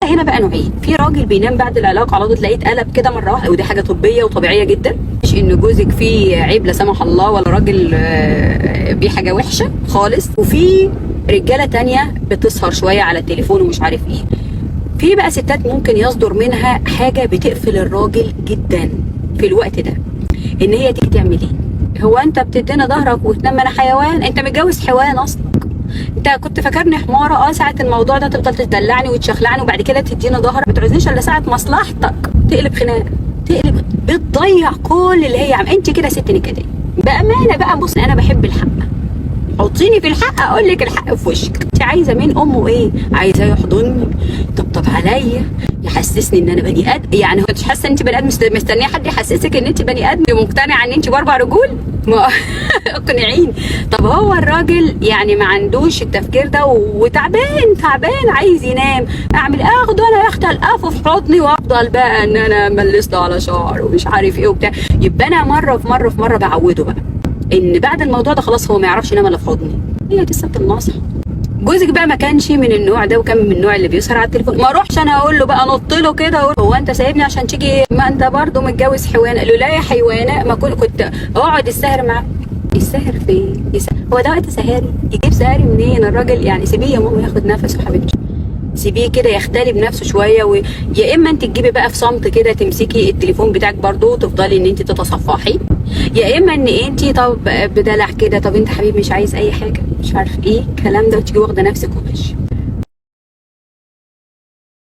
هنا بقى نوعين. في راجل بينام بعد العلاقه على طول تلاقيه اتقلب كده مره واحده، ودي حاجه طبيه وطبيعيه جدا، مش ان جوزك فيه عيب لا سمح الله ولا راجل بيه حاجه وحشه خالص. وفي رجاله تانية بتسهر شويه على التليفون ومش عارف ايه. في بقى ستات ممكن يصدر منها حاجه بتقفل الراجل جدا في الوقت ده، ان هي تيجي تعمل ايه؟ هو انت بتدينا ظهرك وتنام؟ انا حيوان؟ انت متجوز حيوان اصلا؟ انت كنت فاكرني حماره؟ ساعه الموضوع ده تفضل تدلعني وتشخلعني وبعد كده تدينا ظهرك، ما تعوزنيش الا ساعه مصلحتك تقلب خناق، تقلب بتضيع كل اللي هي انت كده ست نكديه بامانه بقى. بص انا بحب الحق، حطيني في الحق اقول لك الحق في وشك. انت عايزه من امه ايه؟ عايزاه يحضني، يطبطب عليا، يحسسني ان انا بني ادم. يعني هو مش حاسه ان انت بني ادم مستنيه حد يحسسك ان انت بني ادم؟ مقتنعه ان انت باربع رجول؟ ما اقنعيني. طب هو الراجل يعني ما عندوش التفكير ده تعبان عايز ينام، اعمل اخده انا يا اختي القفه في حضني وافضل بقى ان انا ملسته على شعر ومش عارف ايه وبتاع. يبقى انا مره في مره بعوده بقى ان بعد الموضوع ده خلاص هو ما يعرفش ينام الا في حضني. هي دي الست الناصحه. جوزك بقى ما كانش من النوع ده وكان من النوع اللي بيسهر على التليفون، ما اروحش انا اقول له بقى نط له كده اقول هو انت سايبني عشان تيجي؟ ما انت برضه متجوز حيوانه. قال له لا يا حيوانه، ما كنت اقعد السهر معاه. السهر فين؟ هو ده وقت سهاري؟ يجيب سهاري منين الراجل؟ يعني سيبيه يا ماما ياخد نفسه حبيبتي، سيبيه كده يختلي بنفسه شويه يا اما انت تجيبي بقى في صمت كده تمسكي التليفون بتاعك برضه وتفضلي ان انت تتصفحي، يا اما ان انت طب بدلع كده طب انت حبيبي مش عايز اي حاجه مش عارف ايه الكلام ده وتيجي واخده نفسك وماشيه.